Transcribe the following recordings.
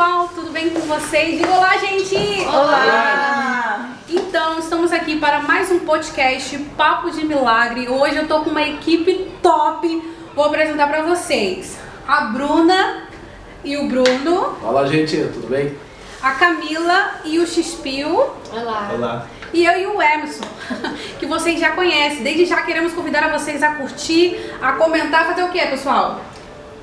pessoal, tudo bem com vocês? Diga olá, gente! Olá! Então, estamos aqui para mais um podcast Papo de Milagre. Hoje eu tô com uma equipe top. Vou apresentar para vocês a Bruna e o Bruno. Olá, gente, tudo bem? A Camila e o Xpio. Olá! Olá! E eu e o Emerson, que vocês já conhecem. Desde já queremos convidar a vocês a curtir, a comentar, fazer o que, pessoal?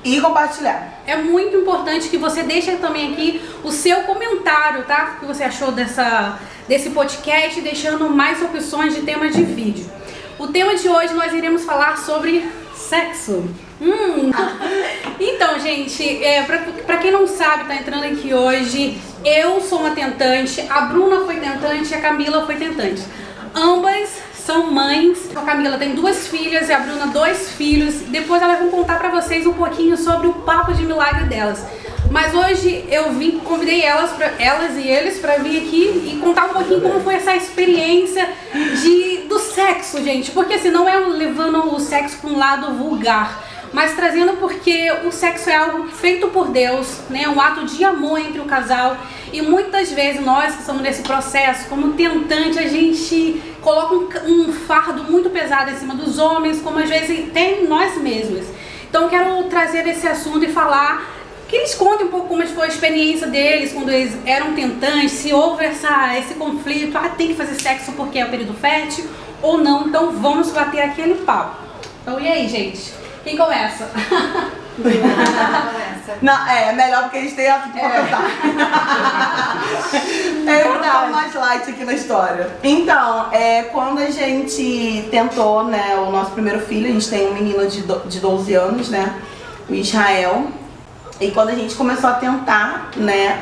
E compartilhar. É muito importante que você deixe também aqui o seu comentário, tá? O que você achou desse podcast, deixando mais opções de temas de vídeo. O tema de hoje nós iremos falar sobre sexo. Então, gente, pra quem não sabe, tá entrando aqui hoje, eu sou uma tentante, a Bruna foi tentante e a Camila foi tentante. Ambas são mães. A Camila tem 2 filhas e a Bruna 2 filhos. Depois elas vão contar pra vocês um pouquinho sobre o papo de milagre delas. Mas hoje eu convidei elas e eles pra vir aqui e contar um pouquinho como foi essa experiência do sexo, gente. Porque assim, não é levando o sexo pra um lado vulgar, mas trazendo porque o sexo é algo feito por Deus, né? Um ato de amor entre o casal. E muitas vezes nós que estamos nesse processo, como tentante, a gente coloca um fardo muito pesado em cima dos homens, como às vezes tem nós mesmos. Então eu quero trazer esse assunto e falar, que eles contem um pouco como foi a experiência deles quando eles eram tentantes, se houve esse conflito, tem que fazer sexo porque é o período fértil ou não. Então vamos bater aquele papo. Então e aí, gente? Quem começa? Não, é melhor porque a gente tem assunto pra pensar. Eu vou dar mais light aqui na história. Então, quando a gente tentou, né, o nosso primeiro filho, a gente tem um menino de 12 anos, né, o Israel. E quando a gente começou a tentar, né,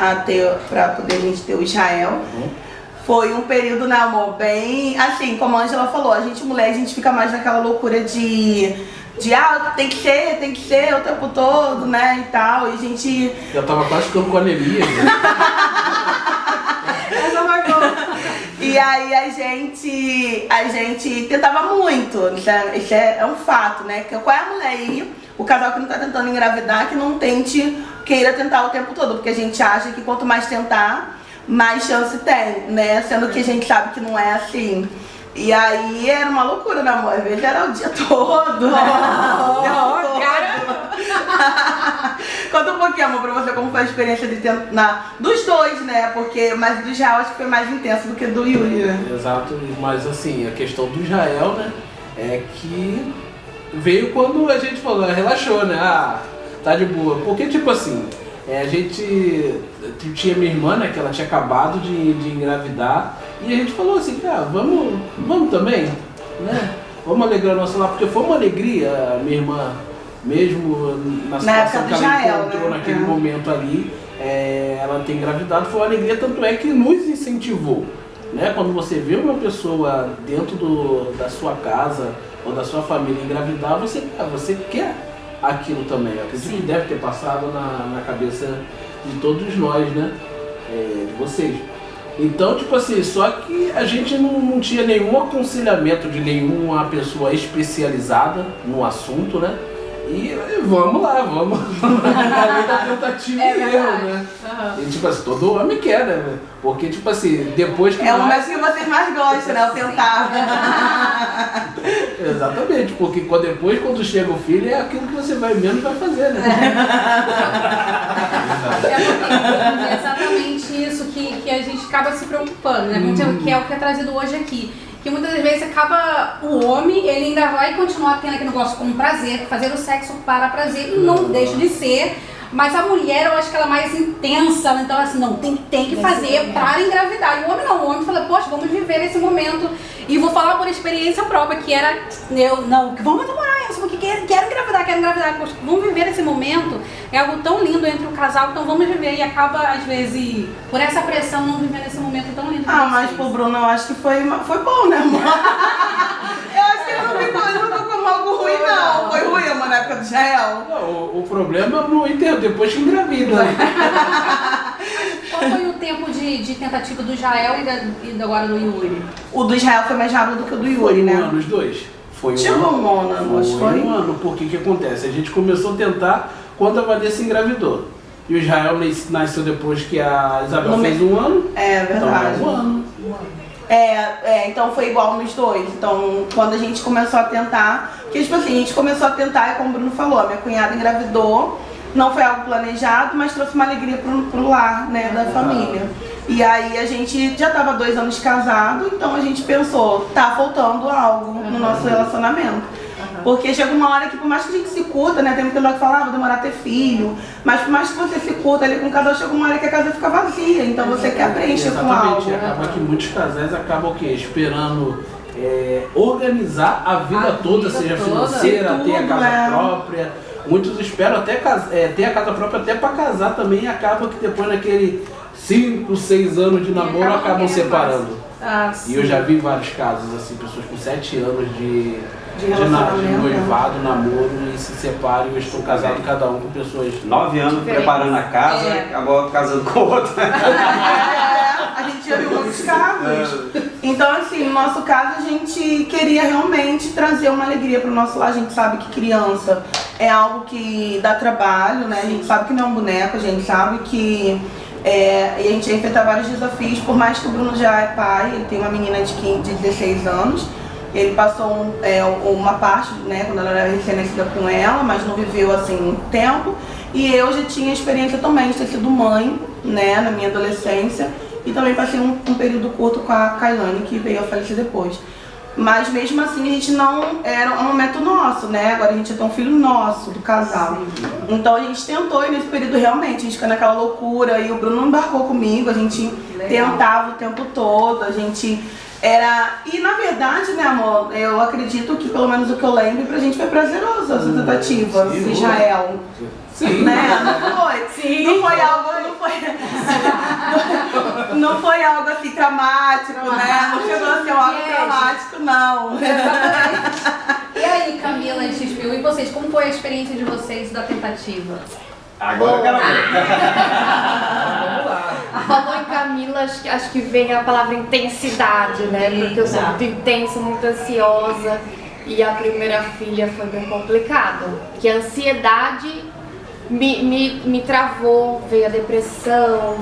pra poder a gente ter o Israel, foi um período, né, amor, bem, assim, como a Ângela falou, a gente mulher, a gente fica mais naquela loucura de tem que ser o tempo todo, né, e tal, e a gente... Já tava quase ficando com anemia. Essa marcou. E aí a gente tentava muito, isso é um fato, né, qual é a mulher aí, o casal que não tá tentando engravidar, que não queira tentar o tempo todo, porque a gente acha que quanto mais tentar, mais chance tem, né, sendo que a gente sabe que não é assim. E aí era uma loucura, né, amor? Às vezes era o dia todo, né? Conta um pouquinho, amor, pra você como foi a experiência de tentar dos dois, né? Mas do Israel acho que foi mais intenso do que do Yuri, né? Exato, mas assim, a questão do Israel, né, é que veio quando a gente falou, relaxou, né? Tá de boa. Porque, tipo assim, a gente tinha minha irmã, né, que ela tinha acabado de engravidar. E a gente falou assim, cara, vamos também, né? Vamos alegrar o nosso lar, porque foi uma alegria, minha irmã, mesmo na situação que ela encontrou, né, naquele momento ali, ela ter engravidado, foi uma alegria, tanto é que nos incentivou, né? Quando você vê uma pessoa dentro da sua casa ou da sua família engravidar, você quer aquilo também. Eu acredito que deve ter passado na cabeça de todos nós, né? De vocês. Então, tipo assim, só que a gente não tinha nenhum aconselhamento de nenhuma pessoa especializada no assunto, né? E vamos lá, vamos. Além da tentativa e erro, né? E tipo assim, todo homem quer, né? Porque, tipo assim, depois que. É o momento que vocês mais gostam, né? O tentar. Exatamente, porque depois, quando chega o filho, é aquilo que você vai vendo e vai fazer, né? É exatamente isso que a gente acaba se preocupando, né? Que é o que é trazido hoje aqui. Que muitas vezes acaba o homem, ele ainda vai continuar tendo aquele negócio como prazer, fazer o sexo para prazer, e não deixa de ser. Mas a mulher, eu acho que ela é mais intensa, então assim, não, tem que fazer para engravidar. E o homem não, o homem fala, poxa, vamos viver esse momento. E vou falar por experiência própria, que era, vamos namorar isso, porque quero engravidar, poxa, vamos viver esse momento. É algo tão lindo entre o casal, então vamos viver. E acaba, às vezes, por essa pressão, não viver esse momento tão lindo. Mas pro Bruno, eu acho que foi bom, né, amor? Eu acho que ele não ficou como algo ruim, não. Foi ruim, amor, na época do Israel. Não, o problema é no enterro, depois que engravida. Qual foi o tempo de tentativa do Israel e agora do Yuri? O do Israel foi mais rápido do que o do Yuri, né? Foi um ano, os dois. Foi um Chegou um ano, foi um ano, porque o que acontece? A gente começou a tentar quando a Vanessa engravidou. E o Israel nasceu depois que a Isabel fez 1 ano. É verdade. Então, 1 ano. Então foi igual nos dois. Então, quando a gente começou a tentar, porque tipo assim, a gente começou a tentar, e como o Bruno falou, a minha cunhada engravidou, não foi algo planejado, mas trouxe uma alegria pro lar, né, da família. E aí a gente já tava 2 anos de casado, então a gente pensou, tá faltando algo no nosso relacionamento. Porque chega uma hora que, por mais que a gente se curta, né, tem muita gente que fala, vou demorar a ter filho, mas por mais que você se curta ali com o casal, chega uma hora que a casa fica vazia, então você quer preencher com algo. Exatamente, acaba que muitos casais acabam o quê? Esperando organizar a vida toda, seja financeira, tudo, ter a casa própria. Muitos esperam até ter a casa própria até para casar também, e acaba que depois naquele 5, 6 anos de namoro acabam separando. E eu já vi vários casos, assim, pessoas com 7 anos de noivado, namoro, e se separam e estão casados cada um com pessoas. 9 anos preparando a casa, acabou casando com outra. A gente já viu muitos casos. Então, assim, no nosso caso, a gente queria realmente trazer uma alegria pro nosso lar. A gente sabe que criança é algo que dá trabalho, né? A gente sabe que não é um boneco, a gente sabe que a gente vai enfrentar vários desafios. Por mais que o Bruno já é pai, ele tem uma menina de 16 anos. Ele passou uma parte, né, quando ela era recém-nascida com ela, mas não viveu assim muito tempo. E eu já tinha experiência também de ter sido mãe, né, na minha adolescência. E também passei um período curto com a Kailane, que veio a falecer depois. Mas mesmo assim a gente não era um momento nosso, né? Agora a gente tem um filho nosso, do casal. Então a gente tentou e nesse período realmente, a gente ficou naquela loucura e o Bruno embarcou comigo, a gente tentava o tempo todo, a gente E na verdade, né, amor, eu acredito que pelo menos o que eu lembro pra gente foi prazeroso essa tentativa, Israel. Sim. Né? Não foi. Sim. Não foi algo, não foi algo assim traumático, né? Não chegou a ser algo traumático, não. E aí, Camila e Xpio, e vocês, como foi a experiência de vocês da tentativa? Agora eu quero ver. Vamos lá. Falou em Camila, acho que vem a palavra intensidade, né? Porque eu sou muito intensa, muito ansiosa. E a primeira filha foi bem complicado. Porque a ansiedade me travou, veio a depressão,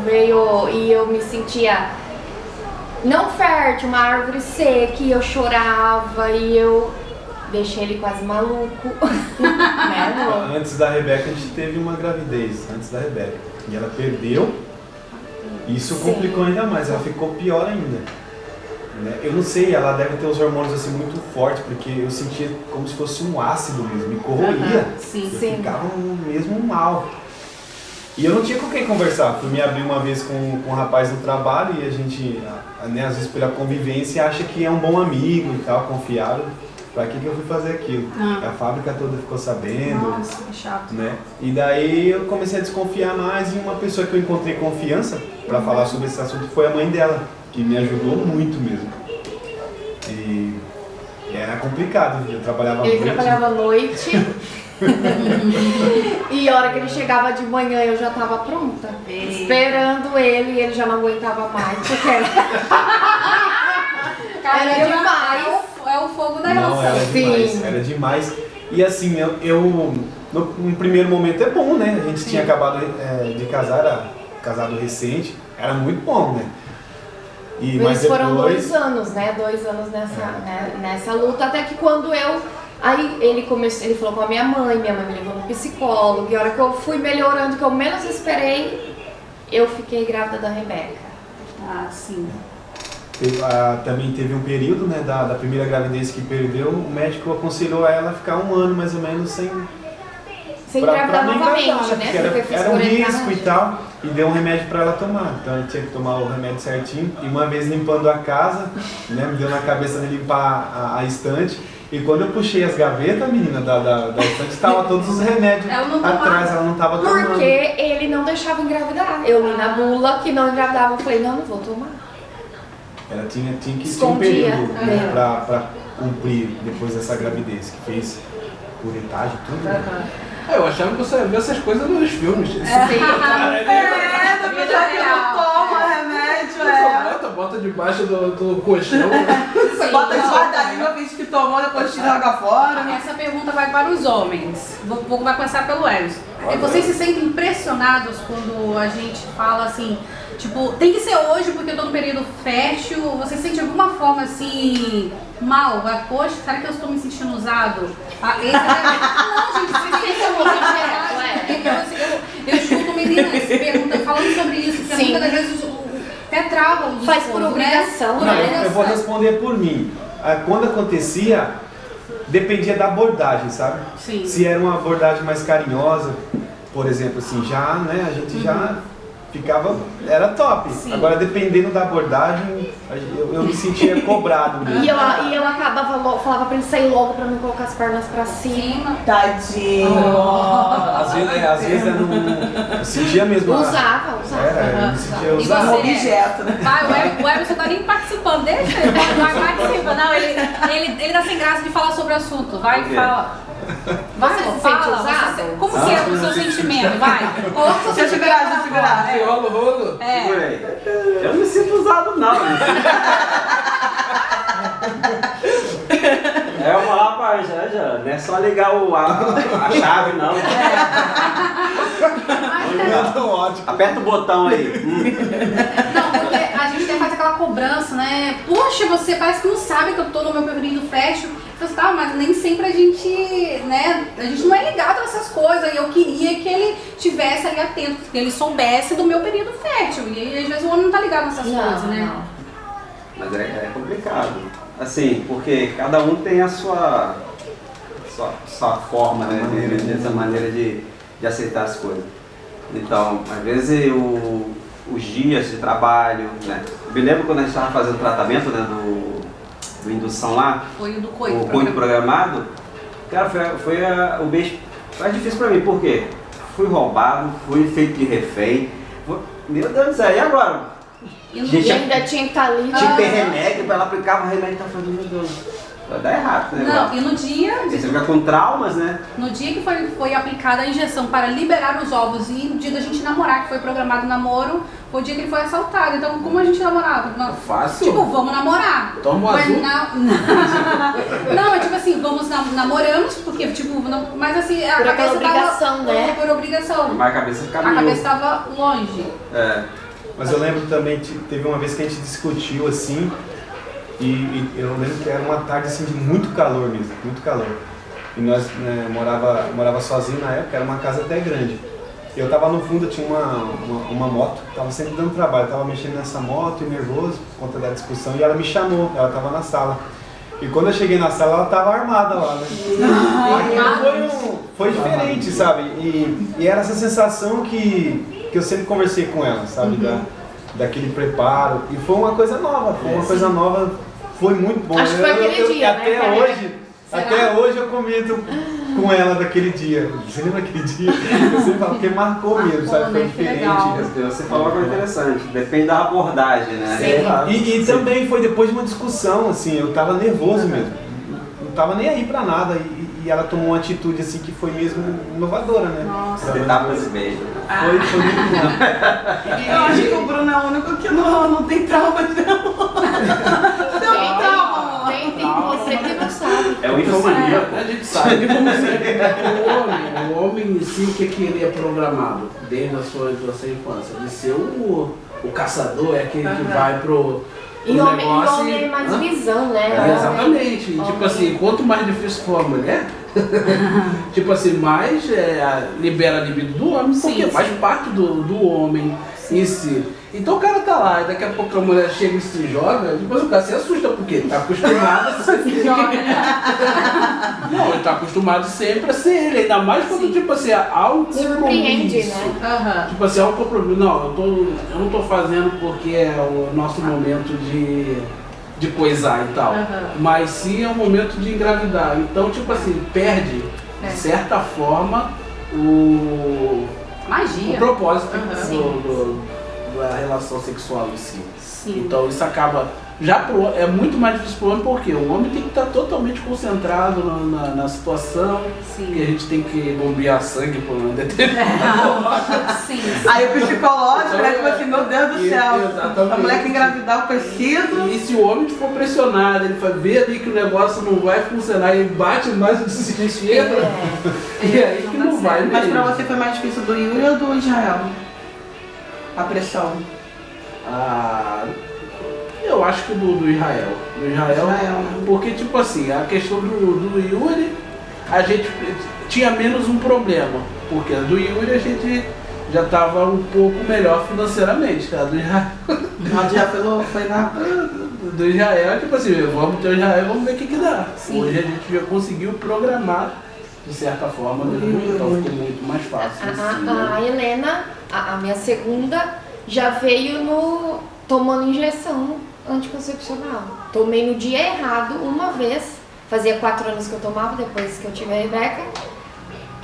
e eu me sentia não fértil, uma árvore seca, e eu chorava, e eu deixei ele quase maluco. Né? Antes da Rebeca, a gente teve uma gravidez, antes da Rebeca. E ela perdeu, e isso complicou ainda mais, ela ficou pior ainda. Né? Eu não sei, ela deve ter os hormônios assim muito fortes, porque eu sentia como se fosse um ácido mesmo, me corroía. Eu ficava mesmo mal. E eu não tinha com quem conversar. Fui me abrir uma vez com um rapaz no trabalho e a gente, né, às vezes pela convivência, acha que é um bom amigo e tal, confiável. Pra que eu fui fazer aquilo? A fábrica toda ficou sabendo. Nossa, que chato. Né? E daí eu comecei a desconfiar mais, e uma pessoa que eu encontrei confiança pra falar sobre esse assunto foi a mãe dela, que me ajudou muito mesmo. E era complicado, eu trabalhava à noite. Ele trabalhava à noite. E a hora que ele chegava de manhã eu já estava pronta, esperando ele, e ele já não aguentava mais, porque era demais. É o fogo da Não, relação. era demais, era demais. E assim, no primeiro momento é bom, né? A gente tinha acabado de casar, era casado recente, era muito bom, né? Mas foram 2 anos, né? 2 anos nessa luta, até que quando aí ele falou com a minha mãe me levou no psicólogo, e a hora que eu fui melhorando, que eu menos esperei, eu fiquei grávida da Rebeca. Ah, sim. Também teve um período, né, da primeira gravidez que perdeu, o médico aconselhou a ela ficar 1 ano mais ou menos sem engravidar novamente, né? Porque era um risco e tal, e deu um remédio pra ela tomar. Então ela tinha que tomar o remédio certinho. E uma vez limpando a casa, né, me deu na cabeça de limpar a estante. E quando eu puxei as gavetas, menina, da estante, estava todos os remédios atrás, ela não estava tomando. Porque ele não deixava engravidar. Eu li na bula que não engravidava, eu falei, não vou tomar. Ela tinha um período, né, pra cumprir depois dessa gravidez, que fez curetagem, tudo. Né? Eu achava que você ia ver essas coisas nos filmes. Da pessoa que não toma remédio, Bota debaixo do colchão. Bota debaixo da língua, finge que tomou, depois tira água fora. Essa pergunta vai para os homens. Vou começar pelo Eros. Vocês se sentem impressionados quando a gente fala assim, tipo, tem que ser hoje porque eu tô no período fértil? Você sente de alguma forma assim, mal? Poxa, será que eu estou me sentindo usado? Não, gente, vocês sentem eu escuto meninas perguntando, falando sobre isso, que muitas das vezes até travam. Faz por obrigação, né? Eu vou responder por mim. Quando acontecia, dependia da abordagem, sabe? Sim. Se era uma abordagem mais carinhosa, por exemplo, assim, já, né, a gente já ficava, era top. Sim. Agora, dependendo da abordagem, eu me sentia cobrado mesmo. E eu acabava logo, falava pra ele sair logo pra não colocar as pernas pra cima. Tadinho. Às vezes eu não sentia mesmo. Usava. Eu me sentia E usado. Um você? objeto, né? Vai, o Emerson tá nem participando, deixa ele, vai participa. Não, ele tá sem graça de falar sobre o assunto, vai e fala. Você se sente usado? Como que é o seu sentimento? Vai, coloca o seu Deixa eu sentimento. segurar, deixa eu segurar. Aí rola o rolo. Segura aí. Eu não me sinto usado, não. É uma lá já. Não é só ligar a chave, não. Aperta o botão aí. Não, porque a gente tem que fazer aquela cobrança, né? Poxa, você parece que não sabe que eu tô no meu período fértil. Eu falei, tá, mas nem sempre a gente, né? A gente não é ligado nessas coisas. E eu queria que ele tivesse ali atento, que ele soubesse do meu período fértil. E às vezes o homem não tá ligado nessas coisas, né? Mas é complicado. Assim, porque cada um tem a sua forma, né? Essa maneira de aceitar as coisas. Então, às vezes os dias de trabalho, né? Eu me lembro quando a gente estava fazendo o tratamento, né, do indução lá, Foi o do coito. o coito programado, cara, foi o mês mais difícil pra mim, por quê? Fui roubado, fui feito de refém, meu Deus do céu, e agora? E E ainda tinha que estar ali. Tinha que ter remédio, ela aplicava remédio e tava falando, meu Deus, vai dar errado, né? Não, e no dia, Você fica com traumas, né? no dia que foi aplicada a injeção para liberar os ovos e no dia da gente namorar, que foi programado o namoro, foi o dia que ele foi assaltado. Então, como a gente namorava? Fácil. Tipo, vamos namorar. Toma um Mas azul. Não, é tipo assim, vamos namoramos, porque tipo, mas assim, a Por aquela cabeça obrigação, tava, né? Por obrigação. Mas a cabeça fica A meio... cabeça tava longe. É. Mas eu lembro também, teve uma vez que a gente discutiu assim, e eu lembro que era uma tarde assim de muito calor mesmo, muito calor. E nós morava sozinho na época, era uma casa até grande. Eu tava no fundo, tinha uma moto, tava sempre dando trabalho, tava mexendo nessa moto e nervoso por conta da discussão, e ela me chamou, ela tava na sala. E quando eu cheguei na sala, ela tava armada lá, né? Foi diferente, sabe? E era essa sensação que eu sempre conversei com ela, sabe? Daquele preparo. E foi uma coisa nova, foi muito bom. Acho que foi aquele dia, até né? Até hoje eu comento com ela daquele dia. Você lembra daquele dia? Eu sempre falo, porque marcou mesmo, sabe? Foi né? Que diferente. legal. Você falou uma coisa interessante, depende da abordagem, né? Sim. E também foi depois de uma discussão, assim, eu tava nervoso mesmo. Não tava nem aí pra nada. E ela tomou uma atitude assim que foi mesmo inovadora, né? Nossa. Você tapas e beijos. Foi muito bom. Eu acho que o Bruno é o único que não tem trauma de namoro. Não, trauma. Tem você que não sabe. É o infomaníaco. A gente sabe. O homem em si, o que ele é programado desde a sua infância? De ser o caçador, é aquele que vai pro E homem negócio é mais visão, né? exatamente. Homem. Tipo assim, quanto mais difícil for a mulher, tipo assim, mais libera a libido do homem, porque Sim, faz parte do homem em si. Então o cara tá lá, e daqui a pouco a mulher chega e se joga, depois o cara se assusta, porque tá acostumado a ser Não, ele tá acostumado sempre a ser ele, ainda mais quando, tipo assim, há um Surpreende, compromisso. né? Aham. Tipo assim, há um compromisso. Não, eu não tô fazendo porque é o nosso momento de coisar e tal. Mas sim é o momento de engravidar. Então, tipo assim, perde, de certa forma, o Magia. propósito da relação sexual em si. Sim. Então isso acaba, é muito mais difícil pro homem, porque o homem tem que estar totalmente concentrado na situação, Sim. e a gente tem que bombear sangue por um determinado. Sim. Aí o psicológico, né? Tipo assim, meu Deus do céu, Exatamente. a mulher que engravidar o tecido. E se o homem for pressionado, ele vai ver ali que o negócio não vai funcionar, ele bate mais no desespero, e aí que não vai Mas mesmo. pra você foi mais difícil do Yuri ou do Israel? A pressão. Eu acho que do Israel. Do Israel, porque tipo assim, a questão do Yuri, a gente tinha menos um problema. Porque a do Yuri a gente já estava um pouco melhor financeiramente. A do Israel. Foi na. Do Israel, tipo assim, vamos ter o Israel, vamos ver o que dá. Sim. Hoje a gente já conseguiu programar, de certa forma, então ficou muito mais fácil. Assim, né? A Helena, a minha segunda, já veio tomando injeção anticoncepcional. Tomei no dia errado uma vez, fazia 4 anos que eu tomava, depois que eu tive a Rebeca,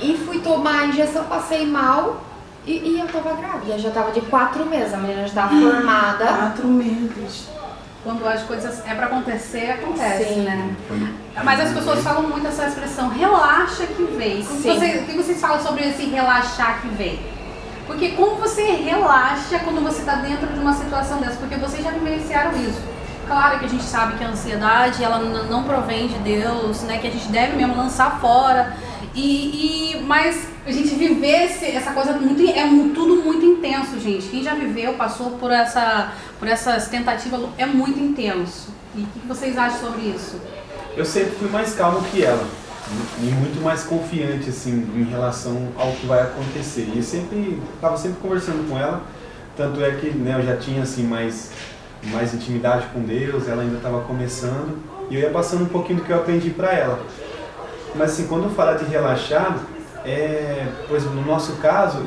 e fui tomar a injeção, passei mal e eu tava grávida, já tava de 4 meses, a menina já tava formada. 4 meses. Quando as coisas é pra acontecer, acontece, Sim. né? Mas as pessoas falam muito essa expressão, relaxa que vem. O que vocês falam sobre esse relaxar que vem? Porque como você relaxa quando você está dentro de uma situação dessa? Porque vocês já vivenciaram isso. Claro que a gente sabe que a ansiedade, ela não provém de Deus, né? Que a gente deve mesmo lançar fora. Mas a gente viver essa coisa tudo muito intenso, gente. Quem já viveu, passou por essas tentativas, é muito intenso. E o que vocês acham sobre isso? Eu sempre fui mais calmo que ela. E muito mais confiante assim em relação ao que vai acontecer. E estava sempre conversando com ela, tanto é que, né, eu já tinha assim mais intimidade com Deus, ela ainda estava começando e eu ia passando um pouquinho do que eu aprendi para ela. Mas assim, quando eu falo de relaxar, por exemplo, no nosso caso,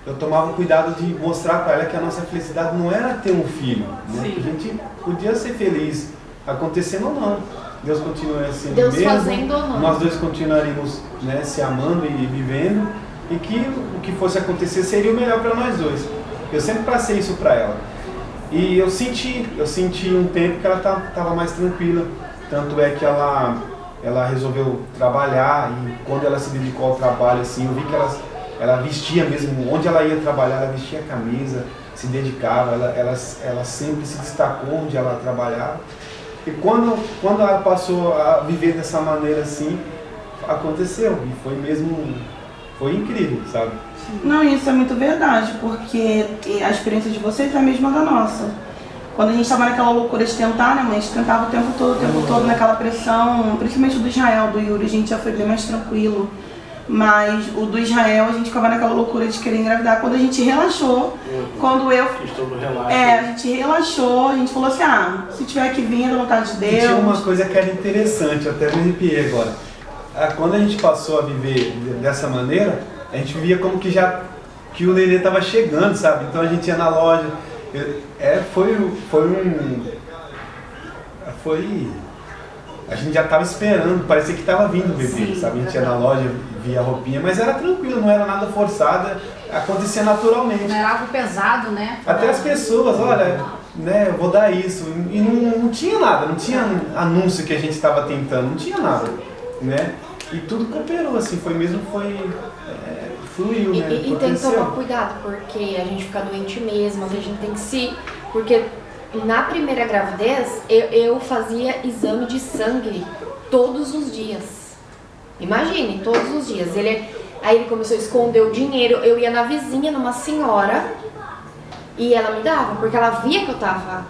eu tomava cuidado de mostrar para ela que a nossa felicidade não era ter um filho, né? Que a gente podia ser feliz acontecendo ou não. Deus continua assim Deus mesmo, fazendo ou não. nós dois continuaríamos, né, se amando e vivendo, e que o que fosse acontecer seria o melhor para nós dois. Eu sempre passei isso para ela. E eu senti um tempo que ela estava mais tranquila, tanto é que ela resolveu trabalhar, e quando ela se dedicou ao trabalho, assim, eu vi que ela vestia mesmo, onde ela ia trabalhar, ela vestia a camisa, se dedicava, ela sempre se destacou onde ela trabalhava. E quando ela passou a viver dessa maneira assim, aconteceu. E foi incrível, sabe? Não, isso é muito verdade, porque a experiência de vocês é a mesma da nossa. Quando a gente estava naquela loucura de tentar, né, mãe? A gente tentava o tempo todo naquela pressão, principalmente o do Israel, do Yuri, a gente já foi bem mais tranquilo. Mas o do Israel, a gente ficava naquela loucura de querer engravidar. Quando a gente relaxou, a gente relaxou, a gente falou assim, se tiver que vir, é da vontade de Deus. E tinha uma coisa que era interessante, eu até me arrepiei agora. Quando a gente passou a viver dessa maneira, a gente via como que o nenê estava chegando, sabe? Então a gente ia na loja, a gente já estava esperando, parecia que estava vindo o bebê, sabe? A gente ia na loja, via a roupinha, mas era tranquilo, não era nada forçado, acontecia naturalmente. Não era algo pesado, né? Até as pessoas, olha, né, eu vou dar isso, e não tinha nada, não tinha anúncio que a gente estava tentando, não tinha nada, né? E tudo cooperou, assim, fluiu, né? E tem que tomar cuidado, porque a gente fica doente mesmo, a gente tem que porque na primeira gravidez, eu fazia exame de sangue todos os dias. Imagine, todos os dias. Aí ele começou a esconder o dinheiro. Eu ia na vizinha, numa senhora, e ela me dava, porque ela via que eu tava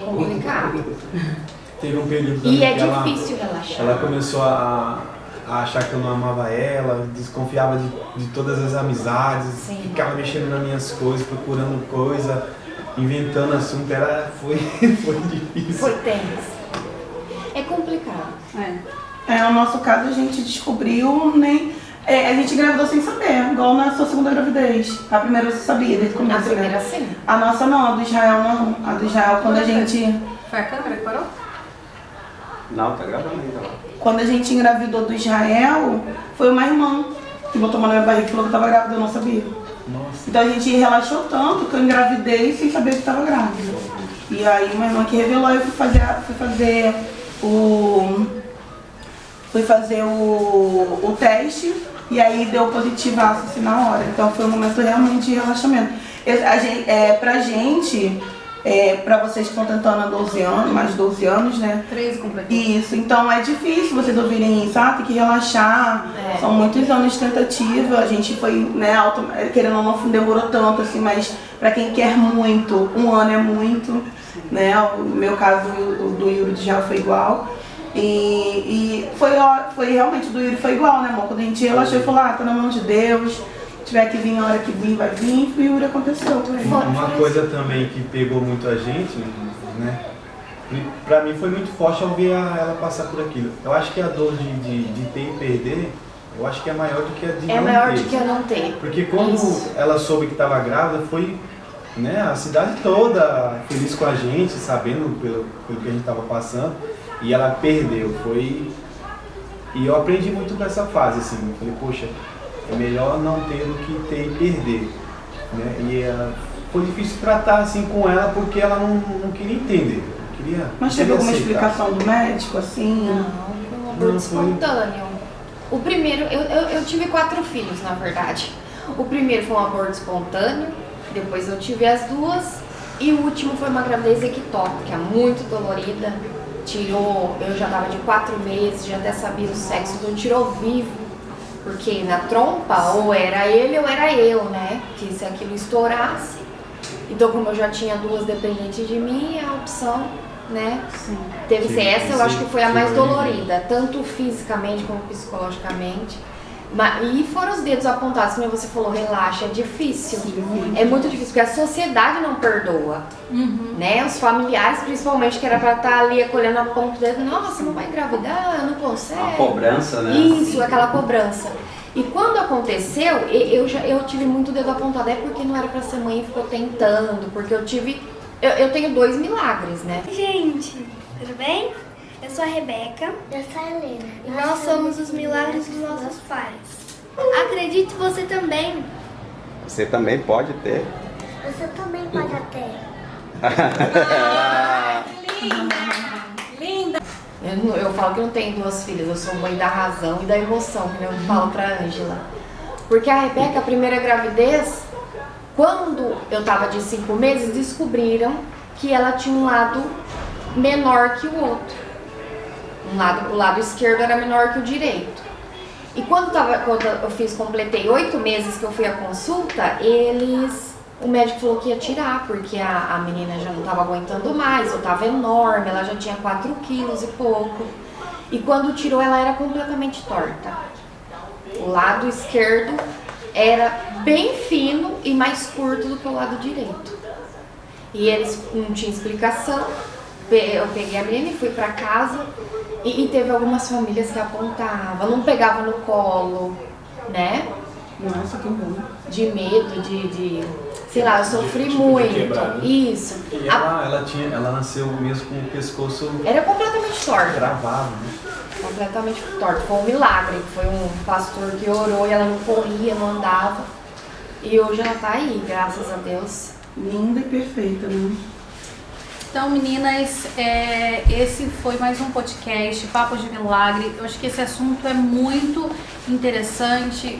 complicado. Teve um período E é que difícil relaxar. ela começou a achar que eu não amava ela, desconfiava de todas as amizades, ficava mexendo nas minhas coisas, procurando coisa, inventando assunto, foi difícil. Foi tenso. É complicado. No nosso caso a gente descobriu, a gente engravidou sem saber, igual na sua segunda gravidez. A primeira você sabia desde o começo, A primeira né? sim. A nossa não, a do Israel não. A do Israel quando a gente... Foi a câmera que parou? Não, tá gravando ainda lá. Quando a gente engravidou do Israel, foi uma irmã que botou uma na minha barriga e falou que eu tava grávida, eu não sabia. Nossa. Então a gente relaxou tanto que eu engravidei sem saber que estava grávida. E aí uma irmã que revelou, eu fui fazer o teste e aí deu positivaço assim na hora. Então foi um momento realmente de relaxamento. Pra gente, pra vocês que estão tentando há 12 anos, mais de 12 anos, né? 13 completou. Isso, então é difícil vocês ouvirem isso, tem que relaxar, são muitos anos de tentativa, a gente foi, né, querendo ou não demorou tanto, assim, mas pra quem quer muito, 1 ano é muito, né, o meu caso, o do Yuri já foi igual, e foi realmente, o do Yuri foi igual, né, amor, quando a gente relaxou e falou, tá na mão de Deus, tiver que vir a hora que vir, vai vir, e o Yuri aconteceu. Uma coisa também que pegou muito a gente, né? Pra mim foi muito forte ao ver ela passar por aquilo. Eu acho que a dor de ter e perder, eu acho que é maior do que a de não ter. É maior do que a não ter. Porque quando ela soube que estava grávida, foi, né, a cidade toda feliz com a gente, sabendo pelo que a gente estava passando. E ela perdeu, E eu aprendi muito com essa fase, assim. Eu falei, poxa, é melhor não ter do que ter e perder, né? E foi difícil tratar assim com ela porque ela não queria entender. Mas teve alguma explicação do médico, assim? Não, foi um aborto espontâneo. O primeiro, eu tive 4 filhos, na verdade. O primeiro foi um aborto espontâneo, depois eu tive as 2, e o último foi uma gravidez ectópica, muito dolorida. Eu já estava de 4 meses, já até sabia o sexo, então tirou vivo. Porque na trompa, ou era ele ou era eu, né? Que se aquilo estourasse. Então, como eu já tinha 2 dependentes de mim, a opção, né? Sim. Teve que ser essa, eu acho que foi a mais dolorida, tanto fisicamente como psicologicamente. E foram os dedos apontados, como você falou, relaxa, é difícil. É muito difícil, porque a sociedade não perdoa. Né? Os familiares, principalmente, que era pra estar ali acolhendo a ponta do dedo, nossa, não vai engravidar, não consegue. A cobrança, né? Isso, aquela cobrança. E quando aconteceu, eu tive muito dedo apontado, é porque não era pra ser mãe e ficou tentando, porque eu tenho 2 milagres, né? Gente, tudo bem? Eu sou a Rebeca. Eu sou a Helena. E nós somos os milagres dos nossos pais. Acredite você também. Você também pode ter. Você também pode ter. Linda! Eu falo que eu não tenho 2 filhas, eu sou mãe da razão e da emoção, que eu falo pra Ângela. Porque a Rebeca, a primeira gravidez, quando eu tava de 5 meses, descobriram que ela tinha um lado menor que o outro. O lado esquerdo era menor que o direito. E quando eu completei 8 meses que eu fui à consulta, o médico falou que ia tirar, porque a menina já não estava aguentando mais, eu estava enorme, ela já tinha 4 quilos e pouco. E quando tirou, ela era completamente torta. O lado esquerdo era bem fino e mais curto do que o lado direito. E eles não tinham explicação. Eu peguei a menina e fui pra casa e teve algumas famílias que apontavam, não pegavam no colo, né? Nossa, que bom. De medo, sei lá, eu sofri muito. Quebrar, né? Isso. E ela nasceu mesmo com o pescoço Era completamente torta. gravado, né? Completamente torta. Foi um milagre. Foi um pastor que orou e ela não corria, não andava. E hoje ela tá aí, graças a Deus. Linda e perfeita, né? Então, meninas, esse foi mais um podcast, Papo de Milagre. Eu acho que esse assunto é muito interessante.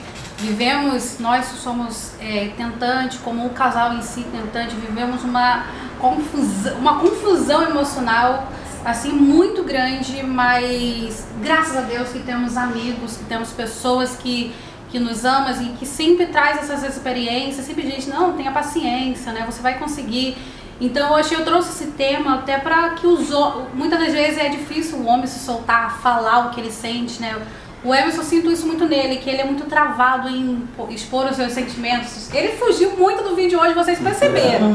Nós somos tentantes, como o casal em si tentante, vivemos uma confusão emocional assim muito grande, mas graças a Deus que temos amigos, que temos pessoas que nos amam e que sempre traz essas experiências, sempre diz, não, tenha paciência, né? Você vai conseguir. Então eu trouxe esse tema até para que muitas das vezes é difícil o homem se soltar, falar o que ele sente, né? O Emerson, eu sinto isso muito nele, que ele é muito travado em expor os seus sentimentos. Ele fugiu muito do vídeo hoje, vocês perceberam.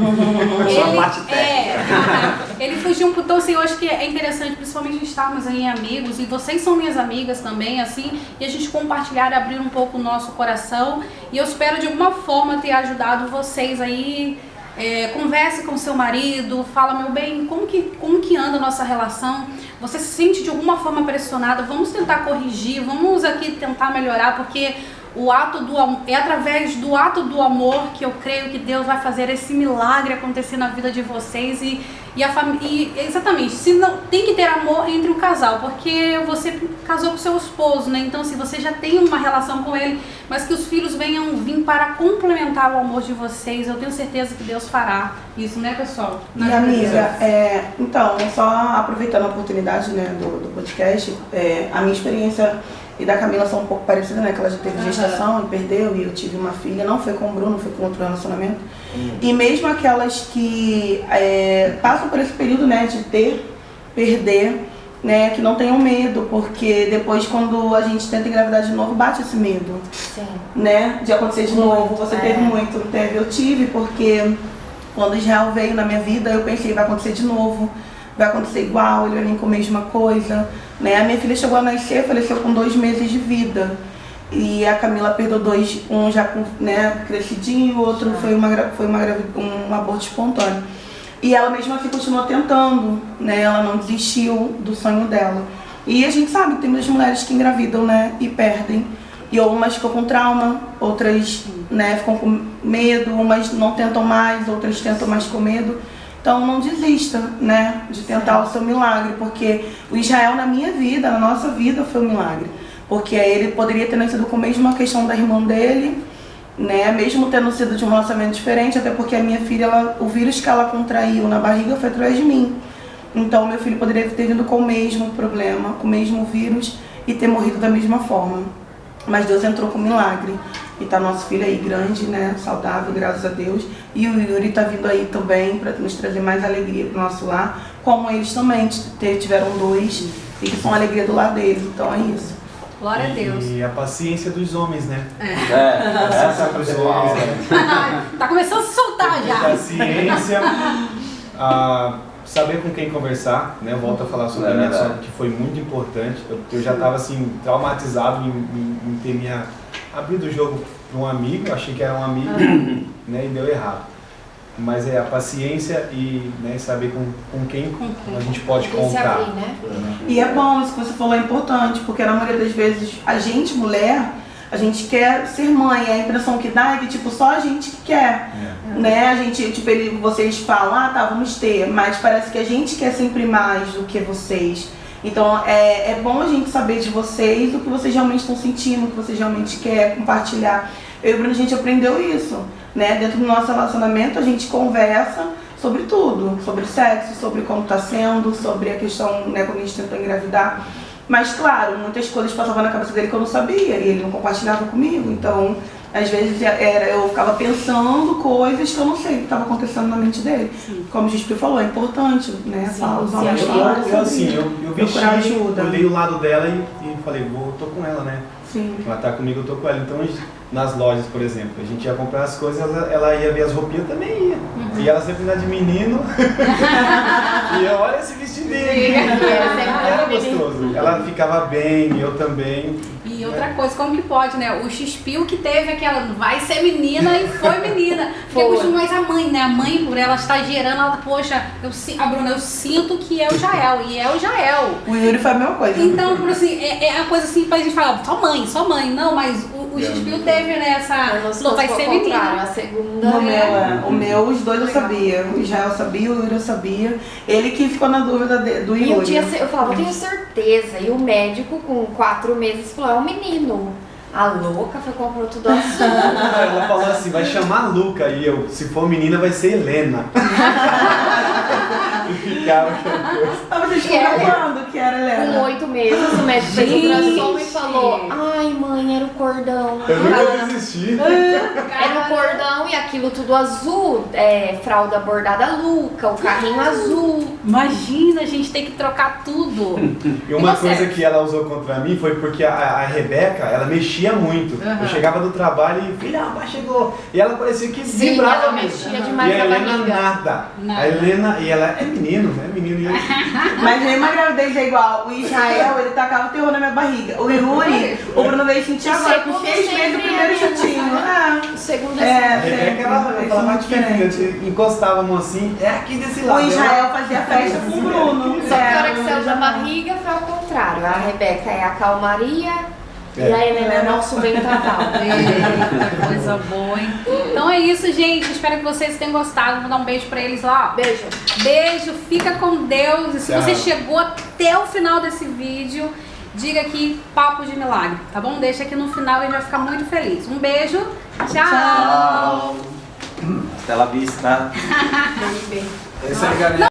Ele fugiu um pouco, então assim, eu acho que é interessante, principalmente estarmos aí amigos, e vocês são minhas amigas também, assim, e a gente compartilhar, abrir um pouco o nosso coração, e eu espero de alguma forma ter ajudado vocês aí. Converse com seu marido, fala, meu bem, como que anda a nossa relação? Você se sente de alguma forma pressionada? Vamos tentar corrigir, vamos aqui tentar melhorar, porque É através do ato do amor que eu creio que Deus vai fazer esse milagre acontecer na vida de vocês e exatamente, se não, tem que ter amor entre o casal, porque você casou com seu esposo, né? Então, se você já tem uma relação com ele, mas que os filhos venham vir para complementar o amor de vocês, eu tenho certeza que Deus fará isso, né, pessoal? E amiga, então, só aproveitando a oportunidade, né, do podcast, a minha experiência e da Camila são um pouco parecidas, né, que ela já teve gestação e perdeu, e eu tive uma filha, não foi com o Bruno, foi com outro relacionamento. E mesmo aquelas que passam por esse período, né, de perder, né, que não tenham medo, porque depois quando a gente tenta engravidar de novo, bate esse medo. Sim. Né, de acontecer de novo. Você teve muito, não teve? Eu tive, porque quando Israel veio na minha vida, eu pensei, vai acontecer de novo, vai acontecer igual, ele vai vir com a mesma coisa, né? A minha filha chegou a nascer, faleceu com 2 meses de vida. E a Camila perdeu 2, um já com, né, crescidinho, o outro foi um aborto espontâneo. E ela mesmo assim continuou tentando, né? Ela não desistiu do sonho dela. E a gente sabe que tem muitas mulheres que engravidam, né, e perdem. E umas ficam com trauma, outras, né, ficam com medo, umas não tentam mais, outras tentam mais com medo. Então não desista, né, de tentar o seu milagre, porque o Israel na minha vida, na nossa vida, foi um milagre. Porque ele poderia ter nascido com a mesma questão da irmã dele, né, mesmo tendo sido de um relacionamento diferente, até porque a minha filha, o vírus que ela contraiu na barriga foi através de mim. Então meu filho poderia ter vindo com o mesmo problema, com o mesmo vírus e ter morrido da mesma forma. Mas Deus entrou com milagre. E tá nosso filho aí grande, né, saudável, graças a Deus. E o Yuri tá vindo aí também para nos trazer mais alegria pro nosso lar. Como eles também tiveram 2 e que são a alegria do lar deles. Então é isso. Glória a Deus. E a paciência dos homens, né? Essa é a principal. Tá começando a se soltar já. Paciência, saber com quem conversar, né? Eu volto a falar sobre a minha sogra, que foi muito importante. Eu já estava assim, traumatizado em ter abrido o jogo para um amigo, achei que era um amigo, né? E deu errado. Mas é a paciência e, né, saber com quem a gente pode contar. Abrir, né? E é bom, isso que você falou é importante, porque na maioria das vezes a gente, mulher, a gente quer ser mãe, a impressão que dá é que tipo, só a gente que quer, né? A gente, tipo, vocês falam, tá, vamos ter, mas parece que a gente quer sempre mais do que vocês. Então é bom a gente saber de vocês, o que vocês realmente estão sentindo, o que vocês realmente querem compartilhar. Eu e o Bruno, a gente aprendeu isso, né? Dentro do nosso relacionamento a gente conversa sobre tudo, sobre sexo, sobre como tá sendo, sobre a questão, né, quando a gente tentou engravidar. Mas claro, muitas coisas passavam na cabeça dele que eu não sabia e ele não compartilhava comigo. Então, às vezes eu ficava pensando coisas que eu não sei o que estava acontecendo na mente dele. Sim. Como a gente falou, é importante, né? Os homens falarem sobre isso. Eu vesti, olhei o lado dela e falei, tô com ela, né? Sim. Ela tá comigo, eu tô com ela. Então, nas lojas, por exemplo, a gente ia comprar as coisas, ela ia ver as roupinhas, eu também ia. E ela sempre andava de menino. E eu, olha esse vestidinho. Era gostoso. Ela ficava bem, eu também. E outra coisa, como que pode, né? O X-Pio que teve aquela, vai ser menina e foi menina. Porque costuma mais a mãe, né? A mãe, por ela estar gerando, ela, poxa, a Bruna, eu sinto que é o Jael, e é o Jael. O Yuri foi a mesma coisa. Então, por assim, é a coisa assim pra gente falar, só mãe. Não, mas o X-Pio teve, né, essa, não, vai ser menina. A segunda o meu, os dois eu sabia. O Israel sabia, o Yuri eu sabia. Ele que ficou na dúvida do Yuri. E um dia eu falava, eu tenho certeza. E o médico, com 4 meses, falou, é um menino. A louca foi comprou tudo azul. Ela falou assim, vai chamar Luca. E eu, se for menina, vai ser Helena. E ficava mas vocês ficam que era Helena? Com 8 meses, o médico fez ultrassom e falou, ai mãe, era o cordão. Eu nunca desisti. Era o cordão e aquilo tudo azul, fralda bordada Luca, o carrinho azul. Imagina, a gente tem que trocar tudo. E uma coisa que ela usou contra mim foi porque a Rebeca, ela mexia muito. Eu chegava do trabalho e, filha, a chegou. E ela parecia que vibrava. Ela mexia demais e a Helena barriga. nada. A Helena, e ela é menino, né? Menino. Mas nenhuma gravidez é igual. O Israel, ele tacava o terror na minha barriga. O Yuri, o Bruno veio sentir agora, com 6 meses o primeiro chutinho. O segundo A Rebeca, ela falava diferente. Encostava a mão assim, é aqui desse lado. O Israel fazia festa com o Bruno. Só que a hora que saiu da barriga foi ao contrário. A Rebeca é a calmaria E a Helena é nosso vendaval. Eita, coisa boa, hein? Então é isso, gente. Espero que vocês tenham gostado. Vou dar um beijo pra eles lá. Beijo. Beijo, fica com Deus. E se Tchau. você chegou até o final desse vídeo, diga aqui Papo de Milagre, tá bom? Deixa aqui no final e a gente vai ficar muito feliz. Um beijo. Tchau. Até la vista. Essa é a galera.